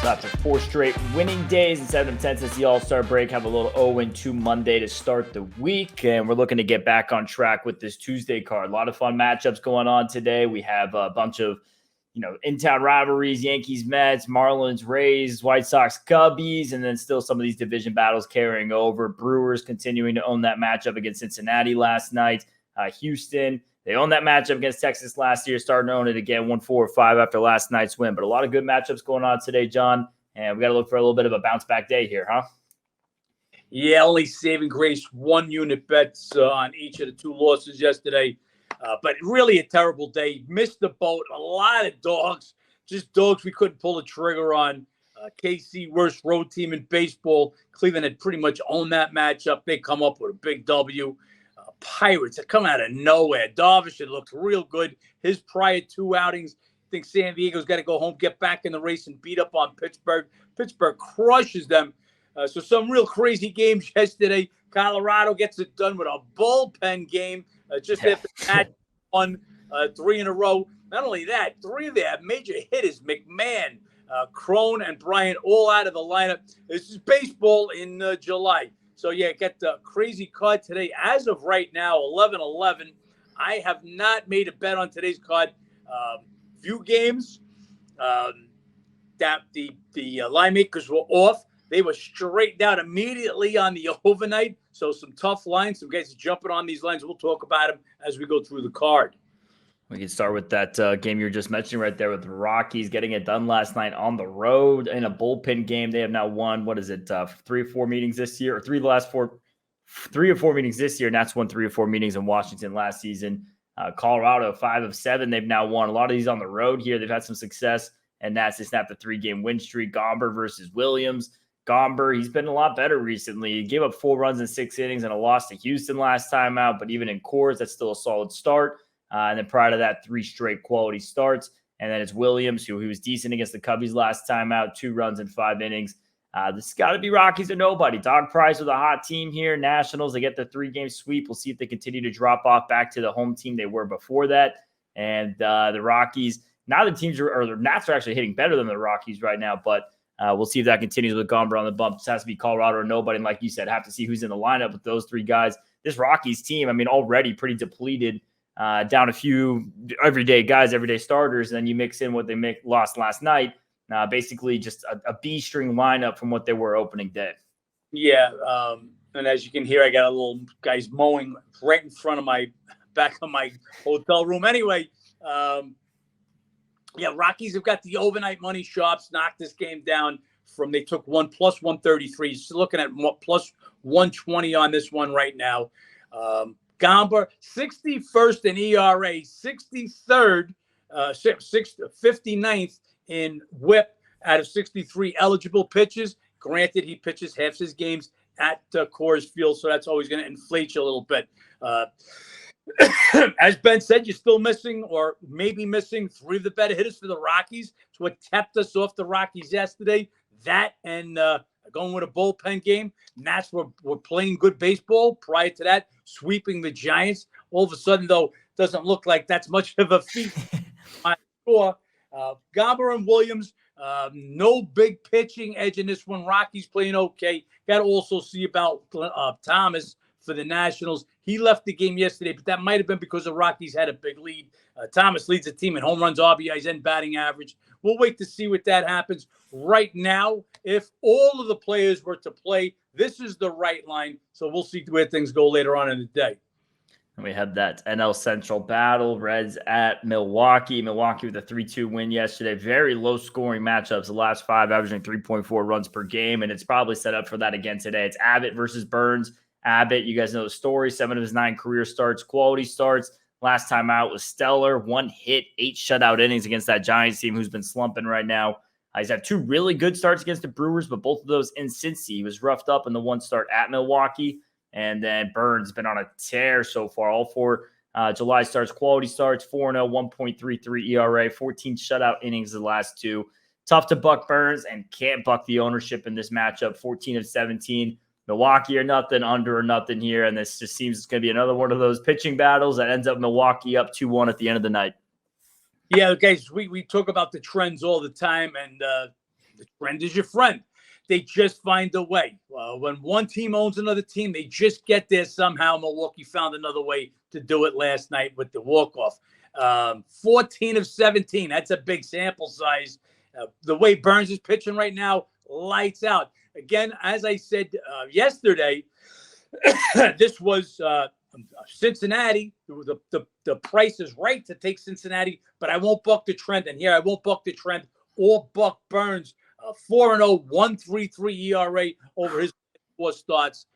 So after 4 straight winning days and 7 of 10 since the All-Star break, have a little 0-2 Monday to start the week. And we're looking to get back on track with this Tuesday card. A lot of fun matchups going on today. We have a bunch of, in-town rivalries, Yankees, Mets, Marlins, Rays, White Sox, Cubbies, and then still some of these division battles carrying over. Brewers continuing to own that matchup against Cincinnati last night. Houston, they owned that matchup against Texas last year, starting to own it again, 1-4-5 after last night's win. But a lot of good matchups going on today, John, and we got to look for a little bit of a bounce-back day here, huh? Yeah, only saving grace 1 unit bets on each of the 2 losses yesterday. But really a terrible day. Missed the boat. A lot of dogs, just dogs we couldn't pull the trigger on. KC, worst road team in baseball. Cleveland had pretty much owned that matchup. They come up with a big W. Pirates have come out of nowhere. Darvish had looked real good. His prior 2 outings, I think San Diego's got to go home, get back in the race, and beat up on Pittsburgh. Pittsburgh crushes them. So some real crazy games yesterday. Colorado gets it done with a bullpen game just after that won 3 in a row. Not only that, 3 of their major hitters, McMahon, Crone, and Bryant, all out of the lineup. This is baseball in July. So, yeah, get the crazy card today. As of right now, 11-11. I have not made a bet on today's card. Few games that the line makers were off. They were straightened out immediately on the overnight. So some tough lines. Some guys are jumping on these lines. We'll talk about them as we go through the card. We can start with that game you were just mentioning right there with the Rockies getting it done last night on the road in a bullpen game. They have now won, 3 or 4 meetings this year, or 3 of the last 4, 3 or 4 meetings this year. And that's won 3 or 4 meetings in Washington last season. Colorado, 5 of 7. They've now won a lot of these on the road here. They've had some success, and that's to snap the 3-game win streak. Gomber versus Williams. Gomber, he's been a lot better recently. He gave up 4 runs in 6 innings and a loss to Houston last time out, but even in Coors, that's still a solid start. And then prior to that, 3 straight quality starts. And then it's Williams, who he was decent against the Cubbies last time out, 2 runs in 5 innings. This has got to be Rockies or nobody. Dog Price with a hot team here. Nationals, they get the 3-game sweep. We'll see if they continue to drop off back to the home team they were before that. And the Rockies, now the teams or the Nats are actually hitting better than the Rockies right now, but we'll see if that continues with Gomber on the bump. This has to be Colorado or nobody. And like you said, have to see who's in the lineup with those 3 guys. This Rockies team, already pretty depleted. Down a few everyday guys, everyday starters, and then you mix in what they lost last night. Basically just a B-string lineup from what they were opening day. Yeah, and as you can hear, I got a little guys mowing right in front of my back of my hotel room. Anyway, Rockies have got the overnight money shops, knocked this game down from they took one plus 133. So looking at plus 120 on this one right now. Gomber, 61st in ERA, 63rd, 59th in WHIP out of 63 eligible pitches. Granted, he pitches half his games at Coors Field, so that's always going to inflate you a little bit. As Ben said, you're still missing or maybe missing 3 of the better hitters for the Rockies. It's what kept us off the Rockies yesterday. That and going with a bullpen game. Nats were playing good baseball prior to that, sweeping the Giants. All of a sudden, though, doesn't look like that's much of a feat. Gomber and Williams, no big pitching edge in this one. Rockies playing okay. Got to also see about Thomas for the Nationals. He left the game yesterday, but that might have been because the Rockies had a big lead. Thomas leads the team in home runs, RBIs, and batting average. We'll wait to see what that happens. Right now, if all of the players were to play, this is the right line. So we'll see where things go later on in the day. And we had that NL Central battle, Reds at Milwaukee. Milwaukee with a 3-2 win yesterday. Very low-scoring matchups. The last 5 averaging 3.4 runs per game, and it's probably set up for that again today. It's Abbott versus Burns. Abbott, you guys know the story. 7 of his 9 career starts, quality starts. Last time out was stellar. 1 hit, 8 shutout innings against that Giants team who's been slumping right now. He's had 2 really good starts against the Brewers, but both of those in Cincy. He was roughed up in the 1 start at Milwaukee. And then Burns has been on a tear so far. All 4 July starts, quality starts, 4-0, 1.33 ERA, 14 shutout innings the last 2. Tough to buck Burns and can't buck the ownership in this matchup. 14 of 17. Milwaukee or nothing, under or nothing here. And this just seems it's going to be another one of those pitching battles that ends up Milwaukee up 2-1 at the end of the night. Yeah, guys, we talk about the trends all the time. And the trend is your friend. They just find a way. When one team owns another team, they just get there somehow. Milwaukee found another way to do it last night with the walk-off. 14 of 17. That's a big sample size. The way Burns is pitching right now, lights out. Again, as I said yesterday, this was Cincinnati. The price is right to take Cincinnati, but I won't buck the trend. And here I won't buck the trend or buck Burns. 4-0, 1.33 ERA over his 4 starts.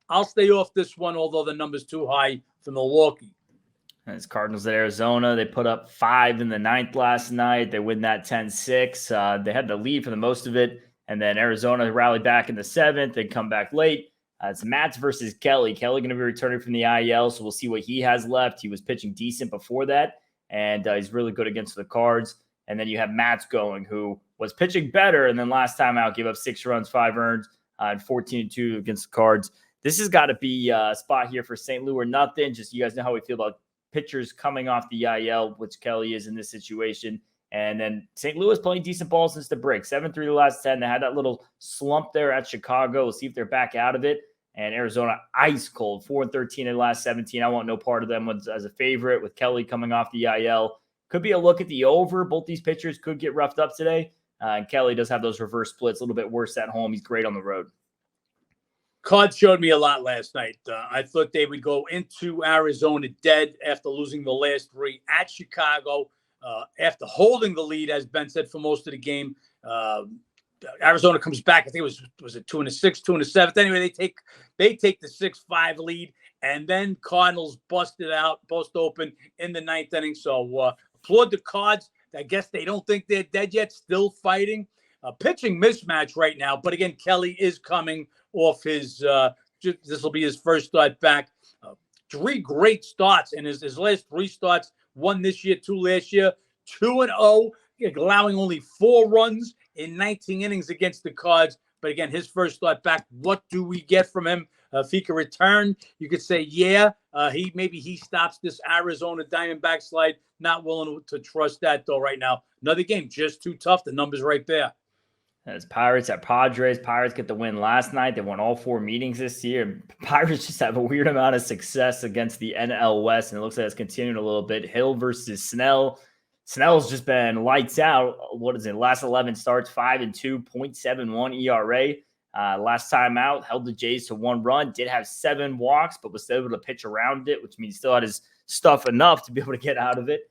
I'll stay off this one, although the number's too high for Milwaukee. And it's Cardinals at Arizona. They put up 5 in the 9th last night. They win that 10-6. They had the lead for the most of it, and then Arizona rallied back in the 7th. They come back late. It's Matz versus Kelly. Kelly going to be returning from the IL, so we'll see what he has left. He was pitching decent before that, and he's really good against the Cards. And then you have Matz going, who was pitching better, and then last time out gave up 6 runs, 5 earned, and 14-2 against the Cards. This has got to be a spot here for St. Louis or nothing. Just you guys know how we feel about pitchers coming off the IL, which Kelly is in this situation. And then St. Louis playing decent ball since the break. 7-3 the last 10. They had that little slump there at Chicago. We'll see if they're back out of it. And Arizona, ice cold, 4-13 in the last 17. I want no part of them as a favorite with Kelly coming off the IL. Could be a look at the over. Both these pitchers could get roughed up today. And Kelly does have those reverse splits, a little bit worse at home. He's great on the road. Cards showed me a lot last night. I thought they would go into Arizona dead after losing the last 3 at Chicago. After holding the lead, as Ben said, for most of the game. Arizona comes back. I think it was it 2 in the 6th, 2 in the 7th. Anyway, they take the 6-5 lead, and then Cardinals bust open in the 9th inning. So applaud the Cards. I guess they don't think they're dead yet, still fighting. Pitching mismatch right now, but again, Kelly is coming off his. This will be his first start back. 3 great starts in his last 3 starts. 1 this year, 2 last year. 2-0, allowing only 4 runs in 19 innings against the Cards. But again, his first start back. What do we get from him? If he can return, you could say, yeah, he stops this Arizona Diamondback slide. Not willing to trust that though right now. Another game just too tough. The number's right there. It's Pirates at Padres. Pirates get the win last night. They won all 4 meetings this year. Pirates just have a weird amount of success against the NL West, and it looks like it's continuing a little bit. Hill versus Snell. Snell's just been lights out. What is it? Last 11 starts, 5-2, 0.71 ERA. Last time out, held the Jays to 1 run. Did have 7 walks, but was still able to pitch around it, which means he still had his stuff enough to be able to get out of it.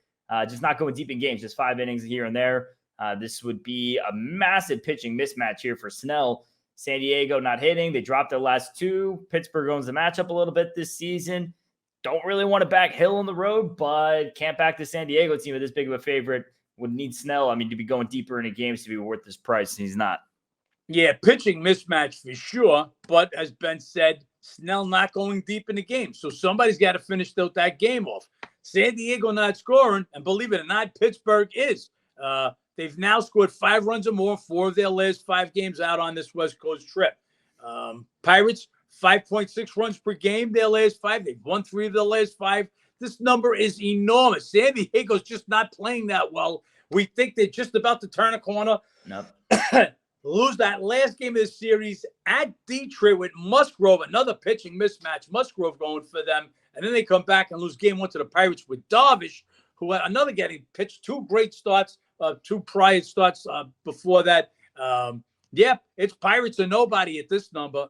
Just not going deep in games, just 5 innings here and there. This would be a massive pitching mismatch here for Snell. San Diego not hitting. They dropped their last 2. Pittsburgh owns the matchup a little bit this season. Don't really want to back Hill on the road, but can't back the San Diego team with this big of a favorite. Would need Snell, to be going deeper into games to be worth this price, and he's not. Yeah, pitching mismatch for sure. But as Ben said, Snell not going deep in the game. So somebody's got to finish that game off. San Diego not scoring, and believe it or not, Pittsburgh is. They've now scored 5 runs or more 4 of their last 5 games out on this West Coast trip. Pirates, 5.6 runs per game their last 5. They've won 3 of their last 5. This number is enormous. San Diego's just not playing that well. We think they're just about to turn a corner. Nope. Lose that last game of the series at Detroit with Musgrove, another pitching mismatch. Musgrove going for them. And then they come back and lose game 1 to the Pirates with Darvish, who had another getting pitched 2 great starts. 2 prior starts before that. It's Pirates or nobody at this number.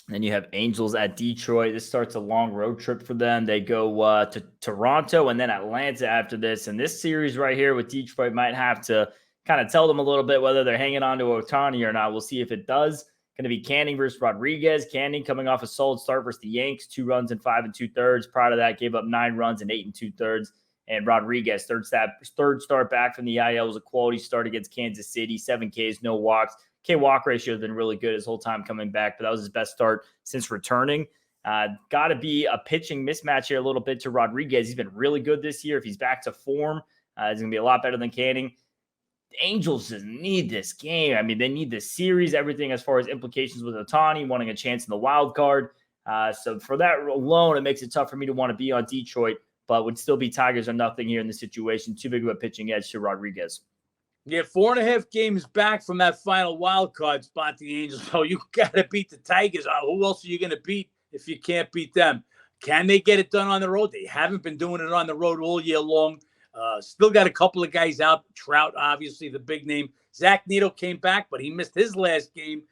Then you have Angels at Detroit. This starts a long road trip for them. They go to Toronto and then Atlanta after this. And this series right here with Detroit might have to kind of tell them a little bit whether they're hanging on to Ohtani or not. We'll see if it does. Going to be Canning versus Rodriguez. Canning coming off a solid start versus the Yanks. 2 runs in 5 2/3. Prior to that, gave up 9 runs in 8 2/3. And Rodriguez, third start back from the IL, was a quality start against Kansas City. 7 Ks, no walks. K-walk ratio has been really good his whole time coming back, but that was his best start since returning. Got to be a pitching mismatch here a little bit to Rodriguez. He's been really good this year. If he's back to form, he's going to be a lot better than Canning. The Angels just need this game. They need this series, everything as far as implications with Ohtani, wanting a chance in the wild card. So for that alone, it makes it tough for me to want to be on Detroit, but would still be Tigers or nothing here in this situation. Too big of a pitching edge to Rodriguez. Yeah, 4.5 games back from that final wild card spot, the Angels. So you got to beat the Tigers. Who else are you going to beat if you can't beat them? Can they get it done on the road? They haven't been doing it on the road all year long. Still got a couple of guys out. Trout, obviously, the big name. Zach Neto came back, but he missed his last game.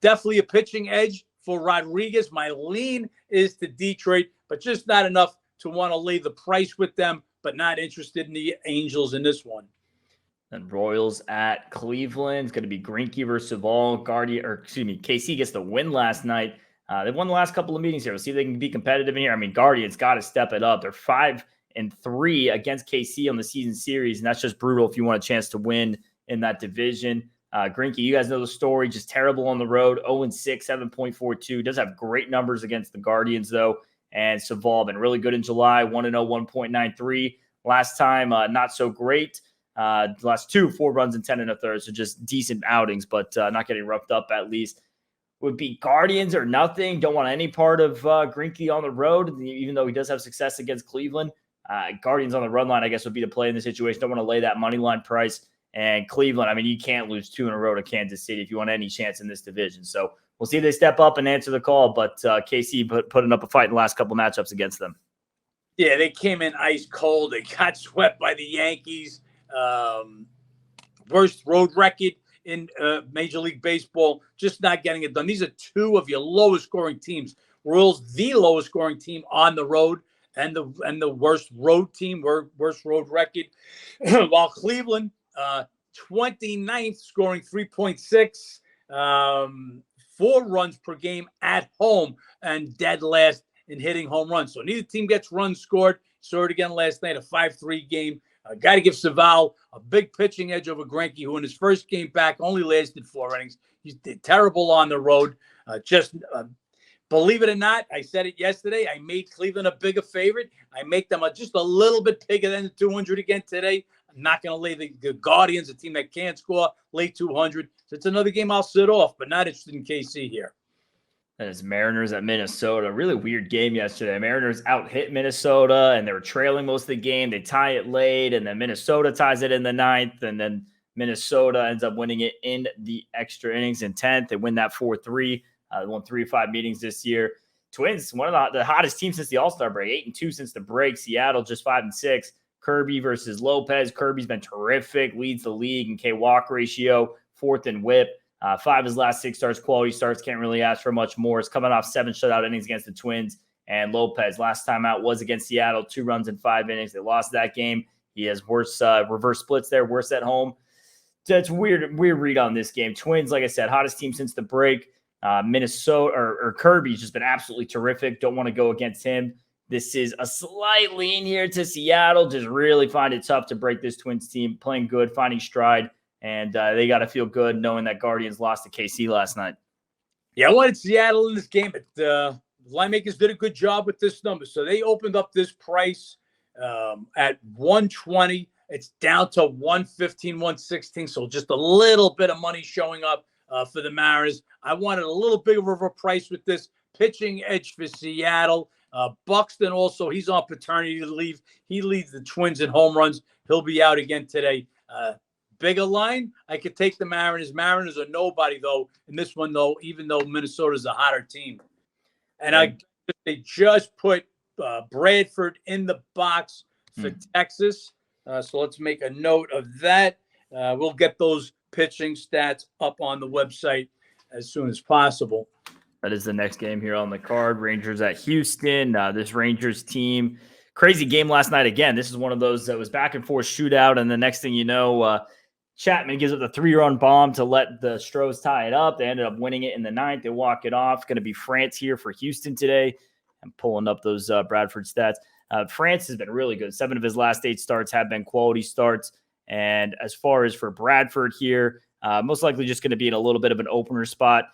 Definitely a pitching edge for Rodriguez. My lean is to Detroit, but just not enough to want to lay the price with them, but not interested in the Angels in this one. And Royals at Cleveland. It's going to be Greinke versus Savall. KC gets the win last night. They've won the last couple of meetings here. We'll see if they can be competitive in here. I mean, Guardians got to step it up. They're 5-3 against KC on the season series, and that's just brutal if you want a chance to win in that division. Greinke, you guys know the story. Just terrible on the road. 0-6, 7.42. Does have great numbers against the Guardians, though. And Savall been really good in July. 1-0, 1.93. Last time, not so great. The last 2, 4 runs and 10 1/3, so just decent outings, but not getting roughed up at least. Would be Guardians or nothing. Don't want any part of Greinke on the road, even though he does have success against Cleveland. Guardians on the run line, I guess, would be to play in the situation. Don't want to lay that money line price. And Cleveland, I mean, you can't lose 2 in a row to Kansas City if you want any chance in this division. So we'll see if they step up and answer the call, but KC putting up a fight in the last couple matchups against them. Yeah, they came in ice cold. They got swept by the Yankees. Worst road record in Major League Baseball, just not getting it done. These are 2 of your lowest scoring teams. Royals, the lowest scoring team on the road, and the worst road team, worst road record. While Cleveland, 29th, scoring 3.6, 4 runs per game at home, and dead last in hitting home runs. So neither team gets runs scored. Saw it again last night, a 5-3 game. Got to give Savall a big pitching edge over Greinke, who in his first game back only lasted 4 innings. He's terrible on the road. Believe it or not, I said it yesterday. I made Cleveland a bigger favorite. I make them just a little bit bigger than the 200 again today. I'm not going to lay the Guardians, a team that can't score, lay 200. So it's another game I'll sit off, but not interested in KC here. That is Mariners at Minnesota. Really weird game yesterday. Mariners out-hit Minnesota, and they were trailing most of the game. They tie it late, and then Minnesota ties it in the 9th, and then Minnesota ends up winning it in the extra innings in 10th. They win that 4-3. They won 3 of 5 meetings this year. Twins, one of the hottest teams since the All-Star break, 8-2 since the break. Seattle just 5-6. Kirby versus Lopez. Kirby's been terrific, leads the league in K-walk ratio, 4th in WHIP. 5 of his last 6 starts, quality starts, can't really ask for much more. He's coming off 7 shutout innings against the Twins. And Lopez, last time out was against Seattle, 2 runs in 5 innings. They lost that game. He has worse reverse splits there, worse at home. So it's weird read on this game. Twins, like I said, hottest team since the break. Minnesota or Kirby's just been absolutely terrific. Don't want to go against him. This is a slight lean here to Seattle. Just really find it tough to break this Twins team. Playing good, finding stride. And they got to feel good knowing that Guardians lost to KC last night. Yeah, I wanted Seattle in this game, but line makers did a good job with this number. So they opened up this price at 120. It's down to 115, 116. So just a little bit of money showing up for the Mariners. I wanted a little bigger of a price with this pitching edge for Seattle. Buxton also, he's on paternity leave. He leads the Twins in home runs. He'll be out again today. Bigger line, I could take the Mariners. Mariners are nobody, though, in this one, though, even though Minnesota's a hotter team. And they just put Bradford in the box for Texas. So let's make a note of that. We'll get those pitching stats up on the website as soon as possible. That is the next game here on the card. Rangers at Houston. This Rangers team, crazy game last night again. This is one of those that was back and forth shootout, and the next thing you know, Chapman gives up the 3-run bomb to let the Astros tie it up. They ended up winning it in the 9th. They walk it off. Going to be France here for Houston today. I'm pulling up those Bradford stats. France has been really good. 7 of his last 8 starts have been quality starts. And as far as for Bradford here, most likely just going to be in a little bit of an opener spot.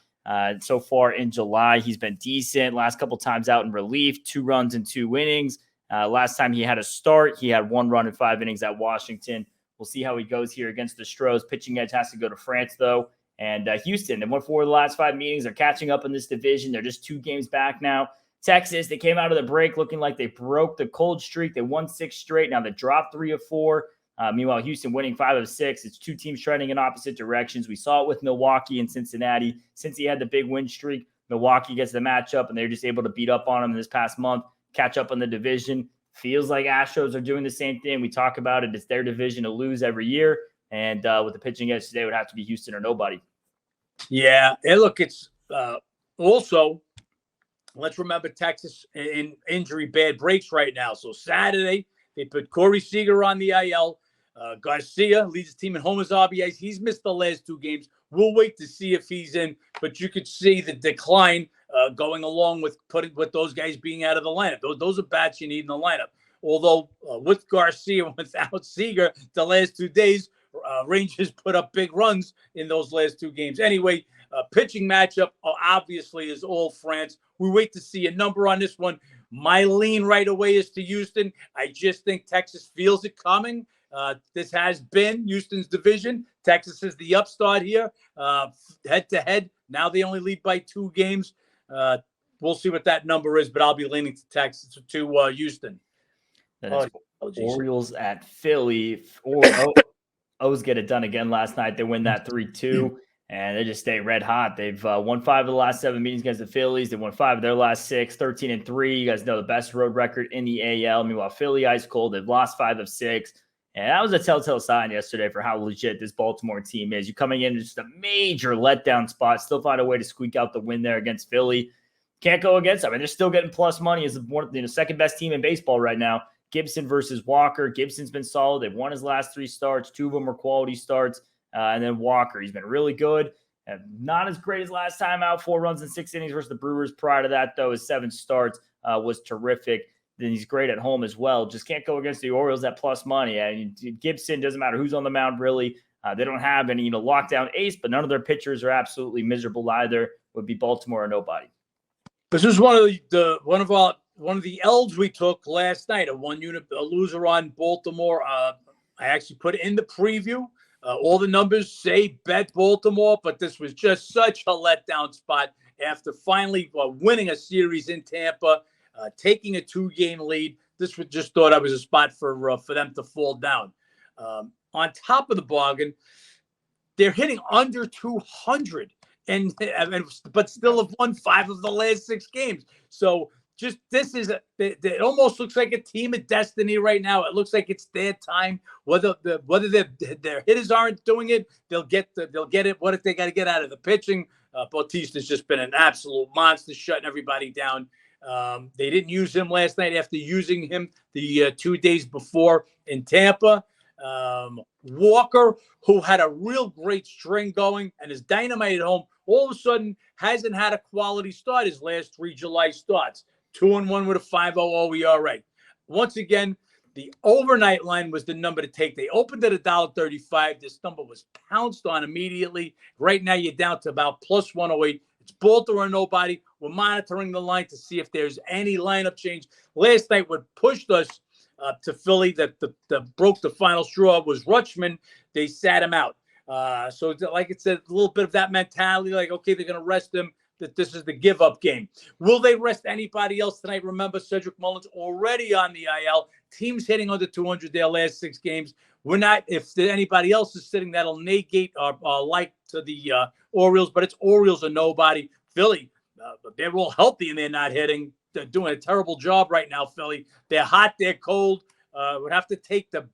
So far in July, he's been decent. Last couple times out in relief, 2 runs and 2 innings. Last time he had a start, he had 1 run in 5 innings at Washington. We'll see how he goes here against the Astros. Pitching edge has to go to France, though. And Houston, they won 4 of the last 5 meetings. They're catching up in this division. They're just 2 games back now. Texas, they came out of the break looking like they broke the cold streak. They won 6 straight. Now they dropped 3 of 4. Meanwhile, Houston winning 5 of 6. It's two teams trending in opposite directions. We saw it with Milwaukee and Cincinnati. Since he had the big win streak, Milwaukee gets the matchup, and they're just able to beat up on them this past month, catch up on the division. Feels like Astros are doing the same thing. We talk about it. It's their division to lose every year. And with the pitching edge today, it would have to be Houston or nobody. Yeah. And look, it's also, let's remember Texas in injury bad breaks right now. So Saturday, they put Corey Seager on the IL. Garcia leads his team in homers, RBIs. He's missed the last 2 games. We'll wait to see if he's in, but you could see the decline going along with those guys being out of the lineup. Those are bats you need in the lineup. Although with Garcia, without Seager, the last 2 days, Rangers put up big runs in those last 2 games. Anyway, pitching matchup obviously is all France. We wait to see a number on this one. My lean right away is to Houston. I just think Texas feels it coming. This has been Houston's division. Texas is the upstart here, head-to-head. Now they only lead by 2 games. We'll see what that number is, but I'll be leaning to Texas, to Houston. That is Orioles at Philly. O's get it done again last night. They win that 3-2, and they just stay red hot. They've won 5 of the last 7 meetings against the Phillies. They won 5 of their last 6, 13-3. You guys know the best road record in the AL. Meanwhile, Philly ice cold. They've lost 5 of 6. And that was a telltale sign yesterday for how legit this Baltimore team is. You're coming in just a major letdown spot, still find a way to squeak out the win there against Philly. Can't go against them. I mean, they're still getting plus money as the second best team in baseball right now. Gibson versus Walker. Gibson's been solid. They've won his last 3 starts. 2 of them are quality starts. And then Walker, he's been really good. Not as great as last time out. 4 runs in 6 innings versus the Brewers. Prior to that, though, his 7 starts was terrific. Then he's great at home as well. Just can't go against the Orioles at plus money. And Gibson, doesn't matter who's on the mound, really. They don't have any, lockdown ace, but none of their pitchers are absolutely miserable either. Would be Baltimore or nobody. This is one of the L's we took last night. A 1-unit loser on Baltimore. I actually put it in the preview. All the numbers say bet Baltimore, but this was just such a letdown spot after finally winning a series in Tampa. Taking a 2-game lead, this was just thought I was a spot for them to fall down. On top of the bargain, they're hitting under 200, but still have won 5 of the last 6 games. So just it almost looks like a team of destiny right now. It looks like it's their time. Whether their hitters aren't doing it, they'll get it. What if they got to get out of the pitching? Bautista's just been an absolute monster, shutting everybody down. They didn't use him last night after using him the 2 days before in Tampa. Walker, who had a real great string going and is dynamite at home, all of a sudden hasn't had a quality start his last 3 July starts. 2-1 with a 5.00 ERA. Once again, the overnight line was the number to take. They opened at $1.35. This number was pounced on immediately. Right now, you're down to about plus 108. It's Baltimore or nobody. We're monitoring the line to see if there's any lineup change. Last night, what pushed us to Philly that broke the final straw was Rutschman. They sat him out. So like it said, a little bit of that mentality, like, okay, they're going to rest him, that this is the give-up game. Will they rest anybody else tonight? Remember, Cedric Mullins already on the IL. Teams hitting under 200 their last 6 games. We're not, if anybody else is sitting, that'll negate our like to the Orioles, but it's Orioles or nobody. Philly, they're all healthy and they're not hitting. They're doing a terrible job right now, Philly. They're hot, they're cold. Would have to take the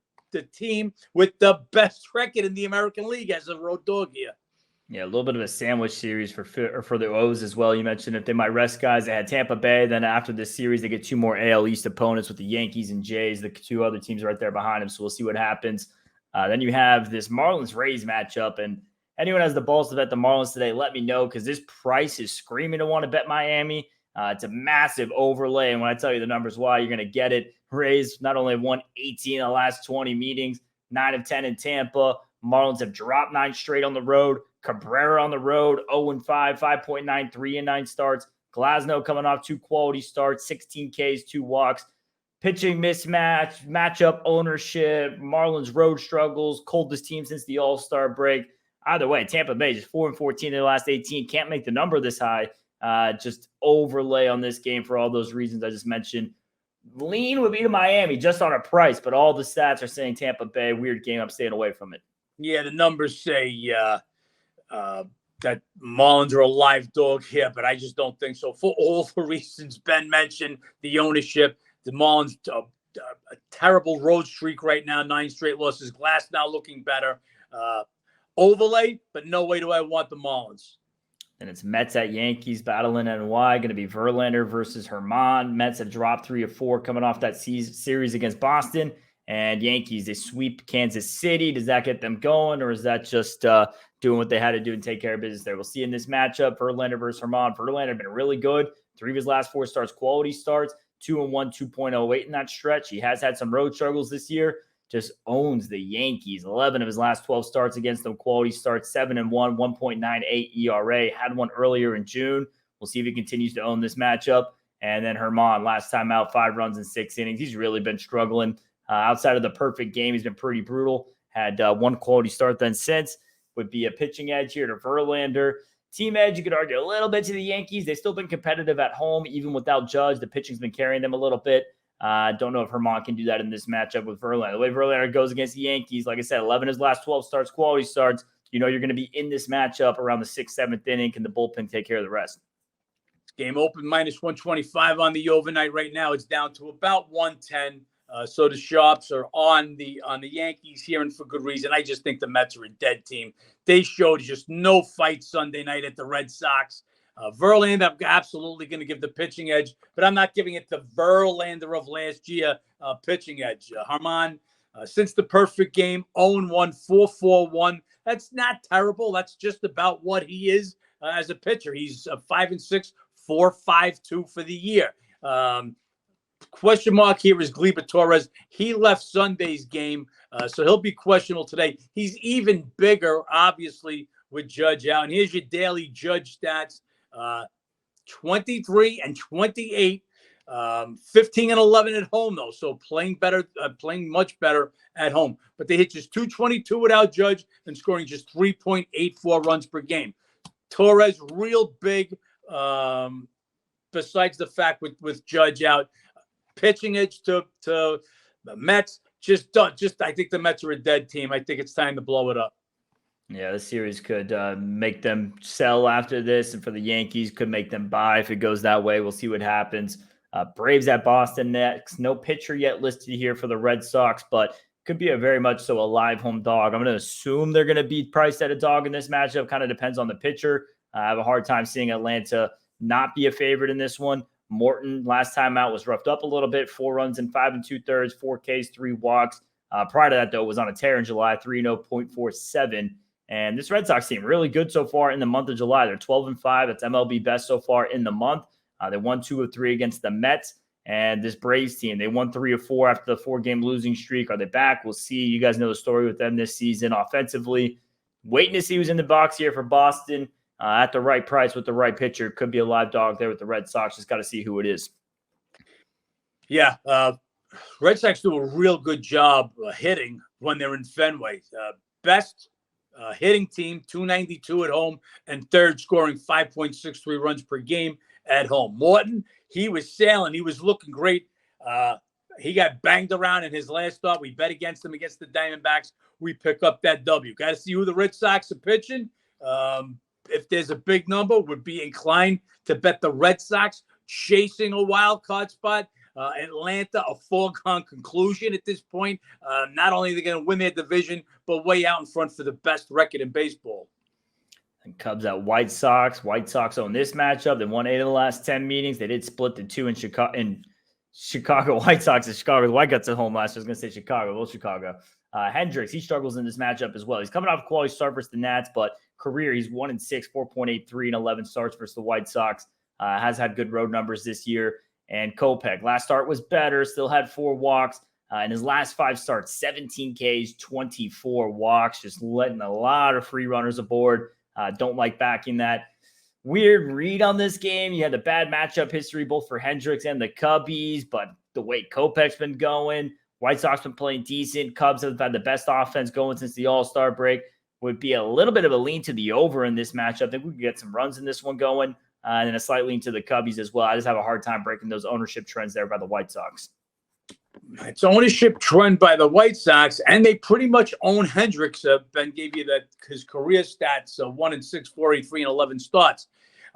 team with the best record in the American League as a road dog here. Yeah, a little bit of a sandwich series for the O's as well. You mentioned if they might rest guys. They had Tampa Bay. Then after this series, they get 2 more AL East opponents with the Yankees and Jays, the 2 other teams right there behind them. So we'll see what happens. Then you have this Marlins-Rays matchup. And anyone has the balls to bet the Marlins today, let me know, because this price is screaming to want to bet Miami. It's a massive overlay. And when I tell you the numbers why, you're going to get it. Rays not only won 18 in the last 20 meetings, 9 of 10 in Tampa. Marlins have dropped 9 straight on the road. Cabrera on the road, 0-5, 5.93 in 9 starts. Glasnow coming off 2 quality starts, 16 Ks, 2 walks. Pitching mismatch, matchup ownership, Marlins road struggles, coldest team since the All-Star break. Either way, Tampa Bay just 4-14 in the last 18. Can't make the number this high. Just overlay on this game for all those reasons I just mentioned. Lean would be to Miami just on a price, but all the stats are saying Tampa Bay. Weird game. I'm staying away from it. Yeah, the numbers say that Marlins are a live dog here, but I just don't think so. For all the reasons Ben mentioned, the ownership, the Marlins, a terrible road streak right now, 9 straight losses. Glass now looking better. Overlay, but no way do I want the Marlins. And it's Mets at Yankees battling NY. Going to be Verlander versus Herman. Mets have dropped 3 of 4 coming off that series against Boston. And Yankees, they sweep Kansas City. Does that get them going, or is that just doing what they had to do and take care of business there? We'll see in this matchup, Verlander versus Herman. Verlander been really good. 3 of his last 4 starts, quality starts. 2-1, 2.08 in that stretch. He has had some road struggles this year. Just owns the Yankees. 11 of his last 12 starts against them, quality starts, 7-1, 1.98 ERA. Had one earlier in June. We'll see if he continues to own this matchup. And then Herman, last time out, 5 runs in 6 innings. He's really been struggling. Outside of the perfect game, he's been pretty brutal. Had 1 quality start then since. Would be a pitching edge here to Verlander. Team edge, you could argue a little bit to the Yankees. They've still been competitive at home, even without Judge. The pitching's been carrying them a little bit. Don't know if Herman can do that in this matchup with Verlander. The way Verlander goes against the Yankees, like I said, 11 of his last 12 starts, quality starts. You know you're going to be in this matchup around the 6th, 7th inning. Can the bullpen take care of the rest? Game open minus 125 on the overnight right now. It's down to about 110. So the sharps are on the Yankees here, and for good reason. I just think the Mets are a dead team. They showed just no fight Sunday night at the Red Sox. Verlander, I'm absolutely going to give the pitching edge, but I'm not giving it the Verlander of last year pitching edge. Herman, since the perfect game, 0-1, 4.41. That's not terrible. That's just about what he is as a pitcher. He's 5-6, 4.52 for the year. Question mark here is Gleyber Torres. He left Sunday's game, so he'll be questionable today. He's even bigger, obviously, with Judge out. And here's your daily Judge stats. 23 and 28, 15 and 11 at home, though. So playing better, playing much better at home. But they hit just 222 without Judge and scoring just 3.84 runs per game. Torres, real big, besides the fact with Judge out. Pitching edge to the Mets. I think the Mets are a dead team. I think it's time to blow it up. Yeah, this series could make them sell after this, and for the Yankees, could make them buy if it goes that way. We'll see what happens. Braves at Boston next. No pitcher yet listed here for the Red Sox, but could be a very much so a live home dog. I'm going to assume they're going to be priced at a dog in this matchup. Kind of depends on the pitcher. I have a hard time seeing Atlanta not be a favorite in this one. Morton, last time out, was roughed up a little bit. 4 runs in 5 2/3, 4 Ks, 3 walks. Prior to that, though, was on a tear in July, 3.0.47. And this Red Sox team really good so far in the month of July. They're 12-5. That's MLB best so far in the month. They won 2 of 3 against the Mets. And this Braves team, they won 3 of 4 after the 4-game losing streak. Are they back? We'll see. You guys know the story with them this season. Offensively, waiting to see who's in the box here for Boston. At the right price with the right pitcher. Could be a live dog there with the Red Sox. Just got to see who it is. Yeah, Red Sox do a real good job hitting when they're in Fenway. Best hitting team, 292 at home, and third scoring 5.63 runs per game at home. Morton, he was sailing. He was looking great. He got banged around in his last start. We bet against him against the Diamondbacks. We pick up that W. Got to see who the Red Sox are pitching. If there's a big number, would be inclined to bet the Red Sox chasing a wild card spot. Atlanta, a foregone conclusion at this point. Not only are they going to win their division, but way out in front for the best record in baseball. And Cubs at White Sox. White Sox own this matchup. They won 8 of the last 10 meetings. They did split the 2 in Chicago. White Sox in Chicago. The White Sox at home last year. I was going to say Chicago. Well, Chicago. Hendricks, he struggles in this matchup as well. He's coming off a quality start versus the Nats, but career, he's 1-6, 4.83 and 11 starts versus the White Sox. Has had good road numbers this year. And Kopech, last start was better, still had 4 walks. In his last 5 starts, 17 Ks, 24 walks, just letting a lot of free runners aboard. Don't like backing that. Weird read on this game. You had the bad matchup history both for Hendricks and the Cubbies, but the way Kopech's been going, White Sox been playing decent. Cubs have had the best offense going since the All-Star break. Would be a little bit of a lean to the over in this matchup. I think we could get some runs in this one going. and then a slight lean to the Cubbies as well. I just have a hard time breaking those ownership trends there by the White Sox. It's ownership trend by the White Sox, and they pretty much own Hendricks. Ben gave you his career stats: 1-6, 4-8, 3-11 starts.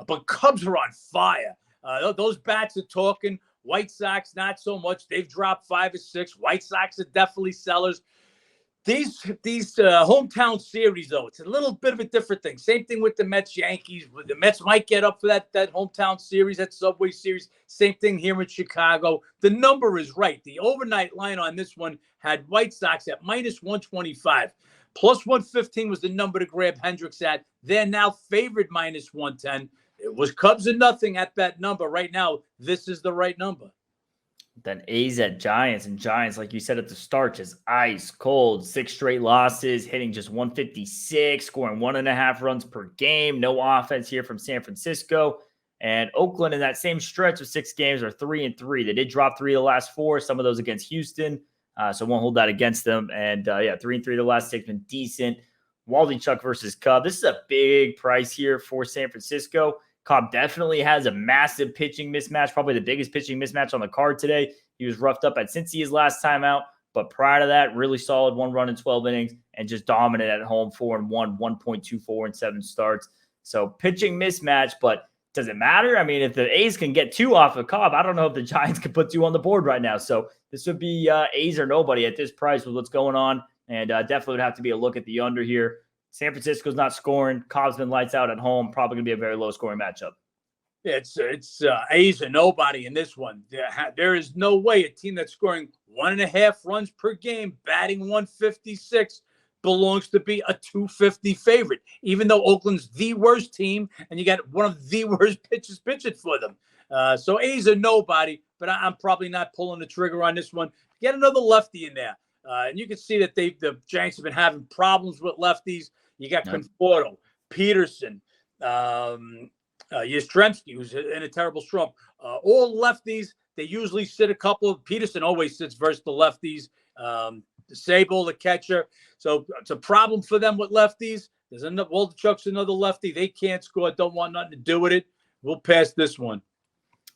But Cubs are on fire. Those bats are talking. White Sox, not so much. They've dropped 5 or 6. White Sox are definitely sellers. These hometown series, though, it's a little bit of a different thing. Same thing with the Mets, Yankees. The Mets might get up for that hometown series, that Subway Series. Same thing here in Chicago. The number is right. The overnight line on this one had White Sox at -125. Plus 115 was the number to grab Hendricks at. They're now favored -110. It was Cubs and nothing at that number. Right now, this is the right number. Then A's at Giants, and Giants, like you said at the start, just ice cold, 6 straight losses, hitting just 156, scoring 1.5 runs per game. No offense here from San Francisco. And Oakland in that same stretch of 6 games are 3-3. They did drop 3 of the last 4, some of those against Houston. So won't hold that against them. And 3-3 the last 6 been decent. Waldichuk versus Cobb. This is a big price here for San Francisco. Cobb definitely has a massive pitching mismatch, probably the biggest pitching mismatch on the card today. He was roughed up at Cincy his last time out, but prior to that, really solid 1 run in 12 innings and just dominant at home, 4-1, 1.24 in 7 starts. So pitching mismatch, but does it matter? I mean, if the A's can get 2 off of Cobb, I don't know if the Giants can put 2 on the board right now. So this would be A's or nobody at this price with what's going on, and definitely would have to be a look at the under here. San Francisco's not scoring. Cobb's been lights out at home. Probably going to be a very low-scoring matchup. Yeah, it's A's or nobody in this one. There is no way a team that's scoring 1.5 runs per game, batting 156, belongs to be a 250 favorite, even though Oakland's the worst team, and you got one of the worst pitchers pitching for them. So A's are nobody, but I'm probably not pulling the trigger on this one. Get another lefty in there. And you can see that the Giants have been having problems with lefties. You got Conforto, Peterson, Yastrzemski, who's in a terrible slump. All lefties. They usually sit a couple. Peterson always sits versus the lefties. Sable, the catcher. So it's a problem for them with lefties. There's another. Waldichuk's another lefty. They can't score. Don't want nothing to do with it. We'll pass this one.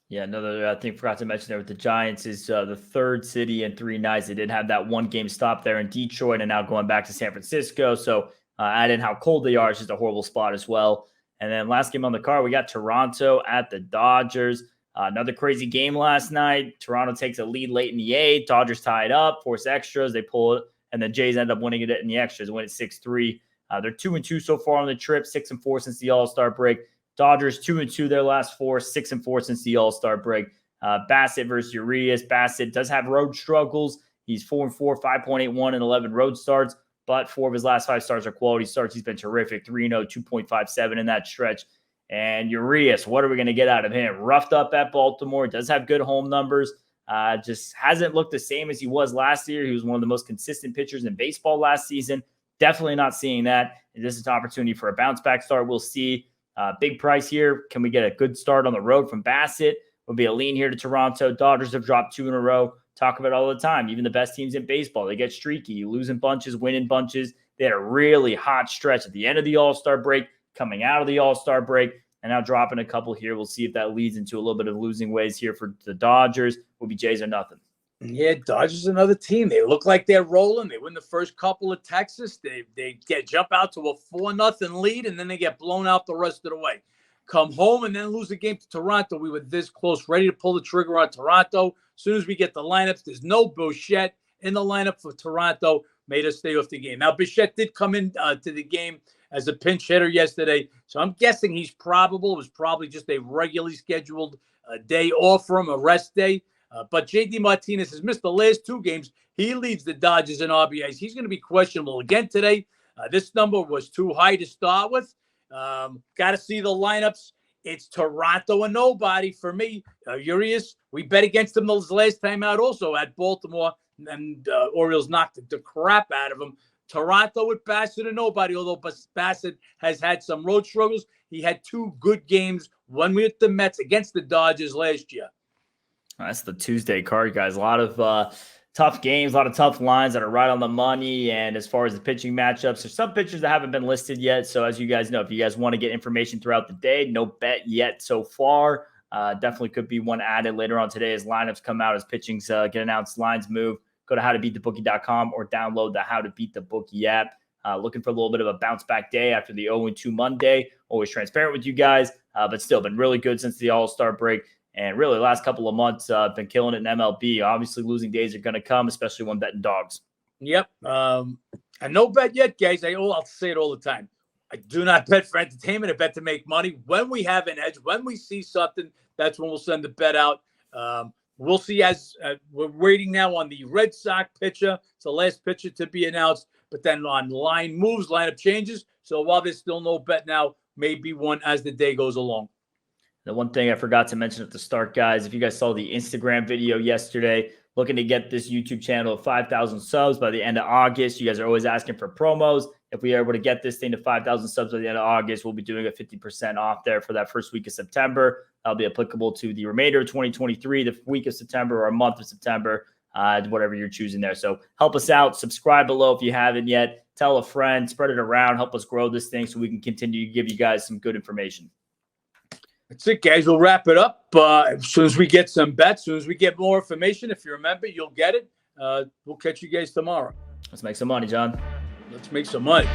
Yeah, another thing I forgot to mention there with the Giants is the third city in 3 nights. They did have that 1-game stop there in Detroit and now going back to San Francisco. So add in how cold they are. It's just a horrible spot as well. And then last game on the card, we got Toronto at the Dodgers. Another crazy game last night. Toronto takes a lead late in the 8th. Dodgers tie it up, force extras. They pull it, and the Jays end up winning it in the extras, win it 6-3. They're 2-2 so far on the trip, 6-4 since the All-Star break. Dodgers 2-2 their last 4, 6-4 since the All-Star break. Bassett versus Urias. Bassett does have road struggles. He's 4-4, 5.81 in 11 road starts, but 4 of his last 5 starts are quality starts. He's been terrific, 3-0, 2.57 in that stretch. And Urias, what are we going to get out of him? Roughed up at Baltimore, does have good home numbers. Just hasn't looked the same as he was last year. He was one of the most consistent pitchers in baseball last season. Definitely not seeing that. And this is an opportunity for a bounce back start. We'll see. Big price here. Can we get a good start on the road from Bassett? Would be a lean here to Toronto. Dodgers have dropped 2 in a row. Talk about it all the time. Even the best teams in baseball, they get streaky. You lose in bunches, win in bunches. They had a really hot stretch at the end of the All-Star break, coming out of the All-Star break, and now dropping a couple here. We'll see if that leads into a little bit of losing ways here for the Dodgers. Will be Jays or nothing. Yeah, Dodgers another team. They look like they're rolling. They win the first couple of Texas. They jump out to a 4-0 lead, and then they get blown out the rest of the way. Come home and then lose the game to Toronto. We were this close, ready to pull the trigger on Toronto. As soon as we get the lineups, there's no Bichette in the lineup for Toronto. Made us stay off the game. Now, Bichette did come in to the game as a pinch hitter yesterday, so I'm guessing he's probable. It was probably just a regularly scheduled day off for him, a rest day. But J.D. Martinez has missed the last 2 games. He leads the Dodgers in RBIs. He's going to be questionable again today. This number was too high to start with. Got to see the lineups. It's Toronto and nobody for me. Urias, we bet against him the last time out also at Baltimore, and Orioles knocked the crap out of him. Toronto with Bassett and nobody, although Bassett has had some road struggles. He had 2 good games, one with the Mets against the Dodgers last year. That's the Tuesday card, guys. A lot of tough games, a lot of tough lines that are right on the money. And as far as the pitching matchups, there's some pitchers that haven't been listed yet. So as you guys know, if you guys want to get information throughout the day, no bet yet so far. Definitely could be one added later on today as lineups come out, as pitchings get announced, lines move. Go to howtobeatthebookie.com or download the How to Beat the Bookie app. Looking for a little bit of a bounce back day after the 0-2 Monday. Always transparent with you guys, but still been really good since the All-Star break. And really, the last couple of months, been killing it in MLB. Obviously, losing days are going to come, especially when betting dogs. Yep. And no bet yet, guys. I'll say it all the time. I do not bet for entertainment. I bet to make money. When we have an edge, when we see something, that's when we'll send the bet out. We'll see as we're waiting now on the Red Sox pitcher. It's the last pitcher to be announced. But then on line moves, lineup changes. So while there's still no bet now, maybe one as the day goes along. The one thing I forgot to mention at the start, guys, if you guys saw the Instagram video yesterday, looking to get this YouTube channel to 5,000 subs by the end of August. You guys are always asking for promos. If we are able to get this thing to 5,000 subs by the end of August, we'll be doing a 50% off there for that first week of September. That'll be applicable to the remainder of 2023, the week of September or a month of September, whatever you're choosing there. So help us out. Subscribe below if you haven't yet. Tell a friend. Spread it around. Help us grow this thing so we can continue to give you guys some good information. That's it, guys. We'll wrap it up as soon as we get some bets, as soon as we get more information. If you remember, you'll get it. We'll catch you guys tomorrow. Let's make some money, John. Let's make some money.